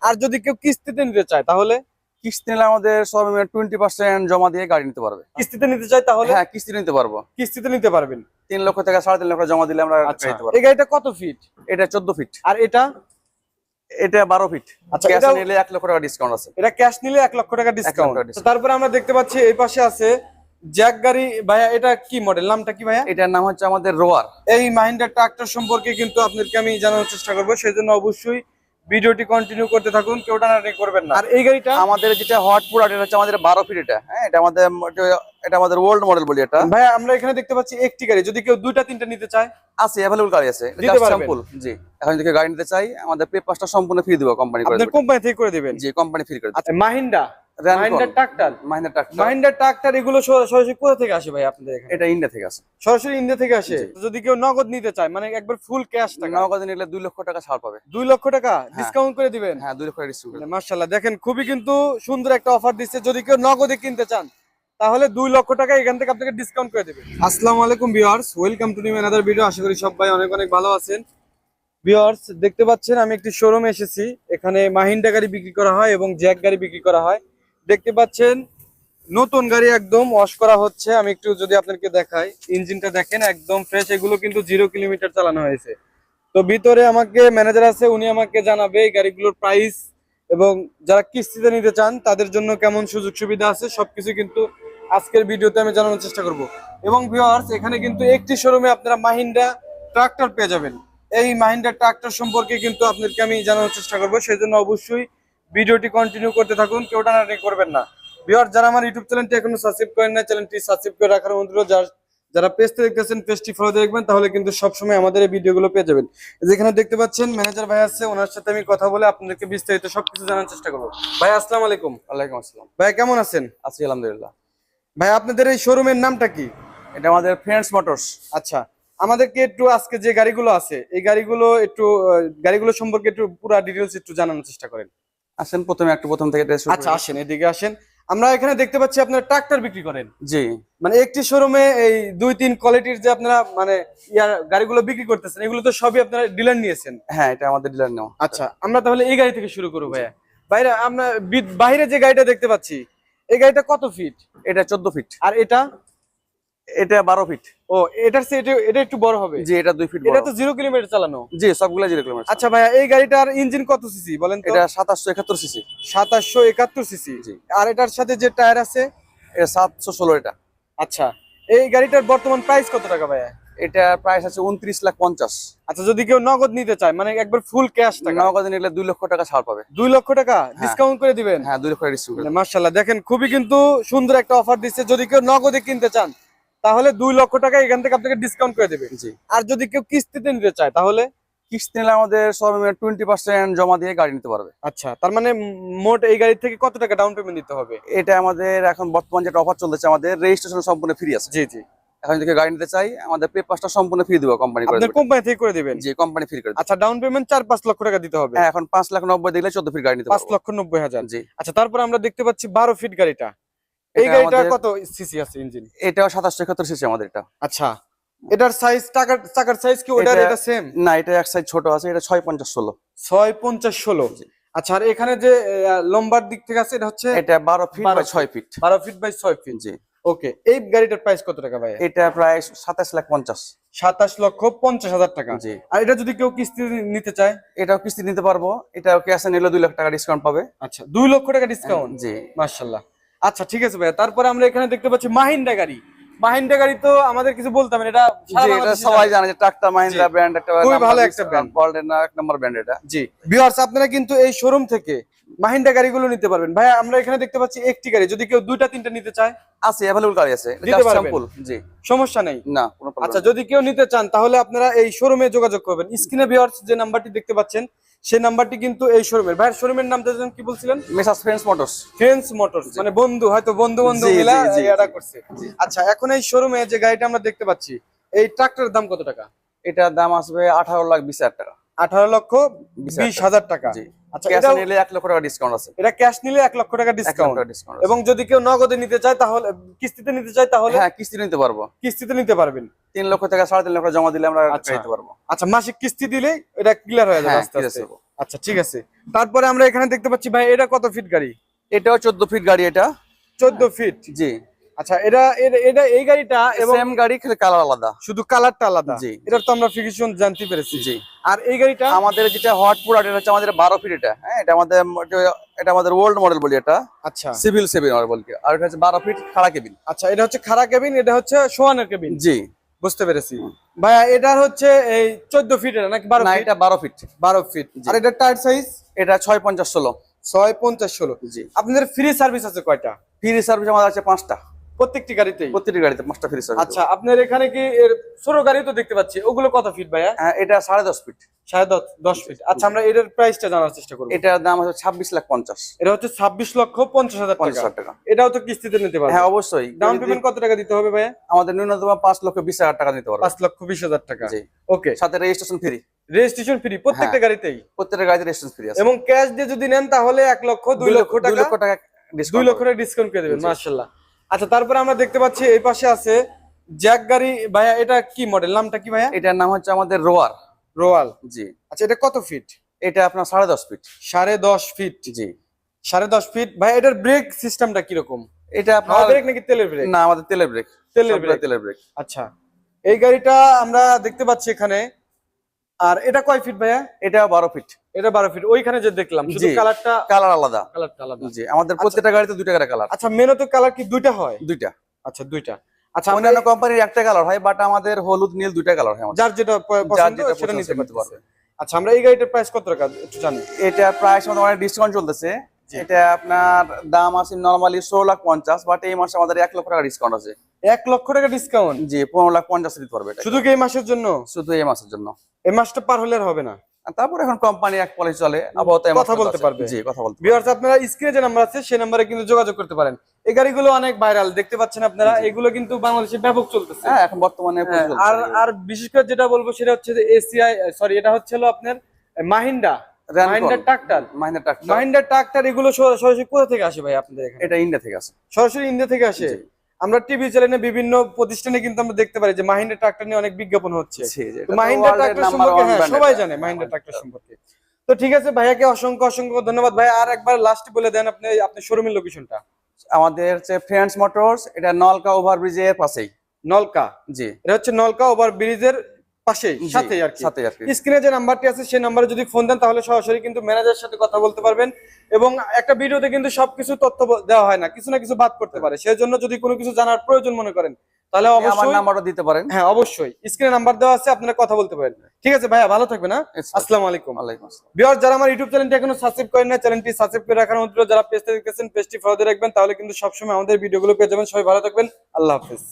আর যদি কেউ কিস্তিতে নিতে চায় তাহলে? কিস্তি নিলে আমাদের সর্বনিম্ন 20% জমা দিয়ে গাড়ি নিতে পারবে। কিস্তিতে নিতে চাই তাহলে? হ্যাঁ, কিস্তি নিতে পারবো। কিস্তিতে নিতে পারবেন। 3 লক্ষ থেকে 3.5 লক্ষ জমা দিলে আমরা আচ্ছা, নিতে পারবো। এই গাড়িটা কত ফিট? এটা 14 ফিট। আর এটা? এটা 12 ফিট। আচ্ছা, ক্যাশ এটা নিলে 1 লক্ষ টাকা ডিসকাউন্ট আছে। এটা ক্যাশ নিলে 1 লক্ষ টাকা ডিসকাউন্ট। তারপরে আমরা দেখতে পাচ্ছি এই পাশে আছে জ্যাক গাড়ি। ভাইয়া এটা কি মডেল, নামটা কি ভাইয়া? এটার নাম হচ্ছে আমাদের রোয়ার। এই মাহিন্দ্রা ট্রাক্টর সম্পর্কে কিন্তু আপনাদেরকে আমি জানানোর চেষ্টা করবো, সেজন্য অবশ্যই ভিডিওটি কন্টিনিউ করতে থাকুন, কেউ টানাটানি করবেন না। আর এই গাড়িটা আমাদের যেটা হট প্রোডাক্ট, এটা হচ্ছে আমাদের 12 ফিট। এটা হ্যাঁ, এটা আমাদের ওল্ড মডেল বলি এটা। ভাইয়া আমরা এখানে দেখতে পাচ্ছি একটি গাড়ি, যদি কেউ দুইটা তিনটা নিতে চায় আছে, अवेलेबल গাড়ি আছে, দিতে পারবেন? স্যাম্পল। জি, এখন যদি গাড়ি নিতে চাই আমাদের পেপারটা সম্পূর্ণ ফ্রি দিব, কোম্পানি করে আপনার দেবে। কোম্পানি থেকে করে দিবেন? জি, কোম্পানি ফ্রি করে দেবে। আচ্ছা, মাহিন্দ্রা ট্রাক্টর, মাহিন্দ্রা মাহিন্দ্রা ট্রাক্টর এগুলো সরাসরি কোথা থেকে আসে ভাই আপনাদের এখানে? এটা ইন্ডিয়া থেকে আসে, সরাসরি ইন্ডিয়া থেকে আসে। যদি কেউ নগদ নিতে চায়, মানে একবার ফুল ক্যাশ টাকা, নগদ নিলে 2 লক্ষ টাকা ছাড় পাবে। 2 লক্ষ টাকা ডিসকাউন্ট করে দিবেন? হ্যাঁ, 2 লক্ষ টাকা ডিসকাউন্ট। মাশাআল্লাহ, দেখেন খুবই কিন্তু সুন্দর একটা অফার দিচ্ছে। যদি কেউ নগদে কিনতে চান তাহলে 2 লক্ষ টাকা এখান থেকে আপনাকে ডিসকাউন্ট করে দেবে। আসসালামু আলাইকুম viewers, welcome to new another video. আশা করি সবাই অনেক অনেক ভালো আছেন। ভিউয়ার্স, দেখতে পাচ্ছেন আমি একটি শোরুমে এসেছি। এখানে মাহিন্দ্রা গাড়ি বিক্রি করা হয় এবং জ্যাক গাড়ি বিক্রি করা হয়। দেখতে পাচ্ছেন নতুন গাড়ি একদম ওয়াশ করা হচ্ছে। আমি একটু যদি আপনাদেরকে দেখাই, ইঞ্জিনটা দেখেন একদম ফ্রেশ। এগুলো কিন্তু 0 কিলোমিটার চালানো হয়েছে। তো ভিতরে আমাকে ম্যানেজার আছে, উনি আমাকে জানাবে এই গাড়িগুলোর প্রাইস এবং যারা কিস্তিতে নিতে চান তাদের জন্য কেমন সুযোগ সুবিধা আছে, সবকিছু কিন্তু আজকের ভিডিওতে আমি জানানোর চেষ্টা করব। এবং ভিউয়ার্স, এখানে কিন্তু একটি শোরুমে আপনারা মাহিন্দ্রা ট্রাক্টর পেয়ে যাবেন। এই মাহিন্দ্রা ট্রাক্টর সম্পর্কে কিন্তু আপনাদেরকে আমি জানানোর চেষ্টা করব, সেজন্য অবশ্যই ভিডিওটি কন্টিনিউ করতে থাকুন, কেউ টানাটানি করবেন না। ভিউয়ার্স, যারা আমার ইউটিউব চ্যানেলটি এখনো সাবস্ক্রাইব করেন না, চ্যানেলটি সাবস্ক্রাইব করে রাখার অনুরোধ। যারা পেজটি দেখতেছেন, পেজটি ফলো দেখবেন, তাহলে কিন্তু সবসময় আমাদের এই ভিডিওগুলো পেয়ে যাবেন। যেখানে দেখতে পাচ্ছেন ম্যানেজার ভাই আছে, ওনার সাথে আমি কথা বলে আপনাদেরকে বিস্তারিত সবকিছু জানার চেষ্টা করবো। ভাই আসসালামু আলাইকুম। ওয়ালাইকুম আসসালাম। ভাই কেমন আছেন? আছি আলহামদুলিল্লাহ। ভাই আপনাদের এই শোরুমের নামটা কি? এটা আমাদের ফ্রেন্ডস মোটরস। আচ্ছা, আমাদেরকে একটু আজকে যে গাড়িগুলো আছে এই গাড়িগুলো সম্পর্কে একটু পুরো ডিটেইলস একটু জানানোর চেষ্টা করেন। আসেন প্রথম থেকে আচ্ছা, আসেন এদিকে আসেন। আমরা এখানে দেখতে পাচ্ছি আপনারা ট্রাক্টর বিক্রি করেন। জি, মানে একটি শোরুমে এই 2-3 কোয়ালিটির যে আপনারা মানে গাড়িগুলো বিক্রি করতেছেন, এগুলো তো সবই আপনারা ডিলার নিয়েছেন? হ্যাঁ, এটা আমাদের ডিলার নেওয়া। আচ্ছা, আমরা তাহলে এই গাড়ি থেকে শুরু করবো ভাইয়া। আমরা বাইরে যে গাড়িটা দেখতে পাচ্ছি, এই গাড়িটা কত ফিট? এটা 14 ফিট। আর এটা? এটা 12 ফিট। ও, এটা একটু বড় হবে। জি, এটা 2 ফিট বড়। এটা তো 0 কিলোমিটার চালানো। জি, সবগুলা 0 কিলোমিটার। আচ্ছা ভাইয়া, এই গাড়িটার ইঞ্জিন কত সিসি বলেন তো? এটা 2771 সিসি। 2771 সিসি। জি। আর এটার সাথে যে টায়ার আছে? এটা 716 এটা। আচ্ছা, এই গাড়িটার বর্তমান প্রাইস কত টাকা ভাইয়া? এটা প্রাইস আছে 29,50,000। আচ্ছা, যদি কেউ নগদ নিতে চায়, মানে একবার ফুল ক্যাশ টাকা, নগদ নিলে 2 লক্ষ টাকা ছাড় পাবে। 2 লক্ষ টাকা ডিসকাউন্ট করে দিবেন? হ্যাঁ, 2 লক্ষ টাকা ডিসকাউন্ট। মাশাআল্লাহ, দেখেন খুবই কিন্তু সুন্দর একটা অফার দিচ্ছে। যদি কেউ নগদে কিনতে চান তাহলে 2 লক্ষ টাকা এখান থেকে আপনাকে ডিসকাউন্ট করে দেবে। জি। আর যদি কেউ কিস্তিতে নিতে চায় তাহলে? কিস্তি নিলে আমাদের সর্বনিম্ন 20% জমা দিয়ে গাড়ি নিতে পারবে। আচ্ছা, তার মানে মোট এই গাড়ি থেকে কত টাকা ডাউন পেমেন্ট দিতে হবে? এটা আমাদের এখন বর্তমান যেটা অফার চলতেছে, আমাদের রেজিস্ট্রেশন সম্পূর্ণ ফ্রি আছে। জি জি। এখন যদি গাড়ি নিতে চাই আমাদের পেপারটা সম্পূর্ণ ফ্রি দিব, কোম্পানি করে আপনার দেবে। কোম্পানি থেকে করে দিবেন? জি, কোম্পানি ফ্রি করে দেবে। আচ্ছা, ডাউন পেমেন্ট 4-5 লক্ষ টাকা দিতে হবে? হ্যাঁ, এখন 5,90,000 দিলে 14 ফিট গাড়ি নিতে পারবো। 5,90,000। জি। আচ্ছা, তারপর আমরা দেখতে পাচ্ছি 12 ফিট গাড়িটা। এই গাড়িটা কত সিসি আছে ইঞ্জিন? এটাও 2771 সিসি আমাদের এটা। আচ্ছা, এটার সাইজ চাকার সাইজ কি ওটার এটা সেম? না, এটা এক সাইজ ছোট আছে, এটা 650/16। 650/16। আচ্ছা, আর এখানে যে লম্বার দিক থেকে আছে এটা হচ্ছে? এটা 12 feet by 6 feet. 12 feet by 6 feet. জি। ওকে, এই গাড়িটার প্রাইস কত টাকা ভাই? এটা প্রায় 27,50,000। 27,50,000 টাকা। জি। আর এটা যদি কেউ কিস্তি নিতে চায়? এটাও কিস্তি নিতে পারবো, এটাও ক্যাশে নিলে 2 লক্ষ টাকা ডিসকাউন্ট পাবে। আচ্ছা, 2 লক্ষ টাকা ডিসকাউন্ট? জি। মাশাআল্লাহ। আচ্ছা, ঠিক আছে ভাইয়া। তারপরে আমরা এখানে দেখতে পাচ্ছি মাহিন্দ্রা গাড়ি। মাহিন্দ্রা গাড়ি তো আমাদের কিছু বলতে হবে না, এটা জি, এটা সবাই জানে যে ট্রাক্টর মাহিন্দ্রা ব্র্যান্ড একটা খুবই ভালো একটা ব্র্যান্ড, ওয়ার্ল্ডের না 1 নম্বর ব্র্যান্ড এটা। জি। ভিউয়ার্স, আপনারা কিন্তু এই শোরুম থেকে মাহিন্দ্রা গাড়িগুলো নিতে পারবেন। ভাই আমরা এখানে দেখতে পাচ্ছি একটি গাড়ি, যদি কেউ 2-3টা নিতে চায় আছে, अवेलेबल গাড়ি আছে, দিতে পারবেন? স্যাম্পল। জি, সমস্যা নেই। না কোনো প্রবলেম। আচ্ছা, যদি কেউ নিতে চান তাহলে আপনারা এই শোরুমে যোগাযোগ করবেন। স্ক্রিনে ভিউয়ার্স যে নাম্বারটি দেখতে পাচ্ছেন সেই নাম্বারটি কিন্তু এই শোরুমের। ভাইয়ের শোরুমের নামটা যেন কি বলছিলেন? Messrs friends motors. Friends motors, মানে বন্ধু জি, মিলা জি, এটা করছে। আচ্ছা, এখন এই শোরুমে যে গাড়িটা আমরা দেখতে পাচ্ছি, এই ট্রাক্টরের দাম কত টাকা? এটার দাম আসবে 18,20,000 টাকা। 18,20,000 টাকা। জি। আচ্ছা, ক্যাশ এটাও নিলে 1 লক্ষ টাকা ডিসকাউন্ট আছে। এটা ক্যাশ নিলে 1 লক্ষ টাকা 1 লক্ষ ডিসকাউন্ট। টাকা ডিসকাউন্ট এবং যদি কেউ নগদে নিতে চায় তাহলে, কিস্তিতে নিতে চায় তাহলে হ্যাঁ, কিস্তি নিতে পারবো। কিস্তিতে নিতে পারবেন। 3 লক্ষ টাকা 3.5 লক্ষ জমা দিলে আমরা আচ্ছা। নিতে পারবো। আচ্ছা, মাসিক কিস্তি দিলে এটা ক্লিয়ার হয়ে যাবে হ্যাঁ, আস্তে clear আস্তে। হয়ে যাবে। আচ্ছা, ঠিক আছে। তারপরে আমরা এখানে দেখতে পাচ্ছি ভাই, এটা কত ফিট গাড়ি? এটাও 14 ফিট গাড়ি এটা। 14 ফিট। জি। আচ্ছা, এটা এই গাড়িটা এবং সেম গাড়ি, খালি কালার আলাদা। শুধু কালারটা আলাদা। জি। এটার তো আমরা ফিক্সেশন জানতে পেরেছি। জি। আর এই গাড়িটা আমাদের যেটা হট প্রোডাক্ট, এটা হচ্ছে আমাদের 12 ফিট এটা। হ্যাঁ, এটা আমাদের ওল্ড মডেল বলি এটা। আচ্ছা সিভিল 7 আর বলি। আর এটা হচ্ছে 12 ফিট খাড়া কেবিন। আচ্ছা, এটা হচ্ছে খাড়া কেবিন, এটা হচ্ছে শোয়ানের কেবিন। জি। বুঝতে পেরেছি ভাইয়া। এটার হচ্ছে এই 14 ফিট এটা নাকি 12 না, ফিট? এটা 12 ফিট। 12 ফিট। জি। আর এটার টায়ার সাইজ এটা 6.50-16। 6.50-16। জি। আপনাদের ফ্রি সার্ভিস আছে কয়টা? ফ্রি সার্ভিস আমাদের আছে 5টা। প্রত্যেকটি গাড়িতেই? প্রত্যেকটি গাড়িতে 5টা ফ্রি সার্ভিস। আচ্ছা, আপনার এখানে কি এর ছোট গাড়ি তো দেখতে পাচ্ছি, ওগুলো কত ফিট ভাইয়া? হ্যাঁ, এটা 10.5 ফিট। 10.5 ফিট। আচ্ছা, আমরা এটার প্রাইসটা জানার চেষ্টা করব। এটার দাম হচ্ছে 26,50,000। এটা হচ্ছে 26,50,000 টাকা। 50,000 টাকা। এটাও তো কিস্তিতে নিতে পারবে? হ্যাঁ, অবশ্যই। ডাউন পেমেন্ট কত টাকা দিতে হবে ভাইয়া? আমাদের ন্যূনতম 5,20,000 টাকা নিতে পারবে। 5,20,000 টাকা। জি। ওকে। সাথে রেজিস্ট্রেশন ফ্রি। রেজিস্ট্রেশন ফ্রি প্রত্যেকটা হ্যাঁ। গাড়িতেই? প্রত্যেকটা গাড়িতে রেজিস্ট্রেশন ফ্রি আছে। এবং ক্যাশ দিয়ে যদি নেন তাহলে 1 লক্ষ 2 লক্ষ 2 টাকা লক্ষ টাকা 2 লক্ষ টাকা ডিসকাউন্ট করে দেবেন। জি। মাশাআল্লাহ। আচ্ছা, তারপরে আমরা দেখতে পাচ্ছি এই পাশে আছে জ্যাক গাড়ি। ভাইয়া এটা কি মডেল, নামটা কি ভাইয়া? এটার নাম হচ্ছে আমাদের রোয়ার। রোয়াল। জি। আচ্ছা, এটা কত ফিট? এটা আপনার 10.5 ফিট। 10.5 ফিট। জি। 10.5 ফিট। ভাই, এটার ব্রেক সিস্টেমটা কিরকম? এটা হাওয়া আপনার ব্রেক নাকি তেলের ব্রেক? না, আমাদের তেলের ব্রেক। তেলের সবগুলো ব্রেক। তেলের ব্রেক। আচ্ছা, এই গাড়িটা আমরা দেখতে পাচ্ছি এখানে। আর এটা কয় ফিট ভাইয়া? এটা 12 ফিট। এটা 12 ফিট। ওইখানে যে দেখলাম শুধু জি। কালারটা কালার আলাদা। আলাদা। জি। আমাদের প্রত্যেকটা গাড়িতে 2টা করে কালার। আচ্ছা, মেনু তো কালার কি দুইটা হয়? 2টা। আচ্ছা, দুইটা। আচ্ছা, আমরা অন্যান্য কোম্পানির একটা কালার হয়, বাট আমাদের হলুদ নীল 2টা কালার হয় আমাদের। যার যেটা যার পছন্দ যেটা সেটা পছন্দ নিতে নিতে পারবে। আচ্ছা, আমরা এই গাড়িটার প্রাইস কত টাকা একটু জানি? এটা প্রাইস আমাদের অনেক ডিসকাউন্ট চলতেছে। এটা আপনার দাম আছে নরমালি 16,50,000, বাট এই মাসে আমাদের 1 লক্ষ টাকা ডিসকাউন্ট আছে। 1 লক্ষ টাকা ডিসকাউন্ট? জি, 15,50,000 দিতে পারবে এটা। শুধু কি এই মাসের জন্য? শুধু এই মাসের জন্য। এই মাসটা পার হলে আর হবে না? আর তারপর এখন কোম্পানি এক পলিসি চলে, আপাতত এই কথা মাসটা বলতে আছে। পারবে। জি, কথা বলতে পারবে। ভিউয়ার্স, আপনারা স্ক্রিনে যে নাম্বার আছে সেই নম্বরে কিন্তু যোগাযোগ করতে পারেন। এই গাড়িগুলো অনেক ভাইরাল দেখতে পাচ্ছেন আপনারা। এগুলো কিন্তু বাংলাদেশে ব্যাপক চলতেছে। হ্যাঁ, এখন বর্তমানে হ্যাঁ, প্রচুর আর চলছে। আর বিশেষ করে যেটা বলবো সেটা হচ্ছে যে এসিআই, সরি, এটা হচ্ছে হলো আপনার Mahindra tractor. Mahindra tractor. Mahindra tractor এগুলো সরাসরি কোথা থেকে আসে ভাই আপনাদের এখানে? এটা ইন্ডিয়া থেকে আসে। সরাসরি ইন্ডিয়া থেকে আসে? জি। আমরা টিভি চ্যানেলে বিভিন্ন প্রতিষ্ঠানে কিন্তু আমরা দেখতে পারি যে মাহিন্দ্রা ট্রাক্টর নিয়ে অনেক বিজ্ঞাপন হচ্ছে। জি, জি, তো এটা তো মাহিন্দ্রা world এর ট্রাক্টর number সম্পর্কে one হ্যাঁ brand সবাই এটা। জানে মাহিন্দ্রা ট্রাক্টর সম্পর্কে। তো ঠিক আছে, ভাইয়াকে অসংখ্য অসংখ্য ধন্যবাদ। ভাই, আর একবার লাস্টে বলে দেন আপনি শোরুমের লোকেশনটা। আমাদের হচ্ছে ফ্রেন্ডস মোটরস, এটা নলকা ওভারব্রিজের পাশেই। নলকা? জি। এটা হচ্ছে নলকা ওভার ব্রিজের পাশেই, জি, সাথেই আর কি। সাথেই আর কি। স্ক্রিনে যে নাম্বারটি আছে সেই নাম্বারে যদি ফোন দেন তাহলে সরাসরি কিন্তু ম্যানেজারের সাথে কথা বলতে পারবেন। এবং একটা ভিডিওতে কিন্তু সবকিছু তথ্য দেওয়া হয় না, কিছু না কিছু বাদ করতে পারে। সেই জন্য যদি কোনো কিছু জানার প্রয়োজন মনে করেন তাহলে আমার অবশ্যই নাম্বারটা দিতে পারেন। হ্যাঁ, অবশ্যই স্ক্রিনে নাম্বার দেওয়া আছে, আপনারা কথা বলতে পারেন। ঠিক আছে ভাইয়া, ভালো থাকবেন। হ্যাঁ, আসসালামু আলাইকুম। ওয়ালাইকুম আসসালাম। ভিউয়ার্স, যারা আমার ইউটিউব চ্যানেলটি এখনো সাবস্ক্রাইব করেন না, চ্যানেলটি সাবস্ক্রাইব করে রাখার অনুরোধ। যারা পেজটা দেখতেছেন পেজটি ফলো দিয়ে রাখবেন, তাহলে কিন্তু সবসময় আমাদের ভিডিওগুলো পেয়ে যাবেন। সবাই ভালো থাকবেন। আল্লাহ হাফেজ।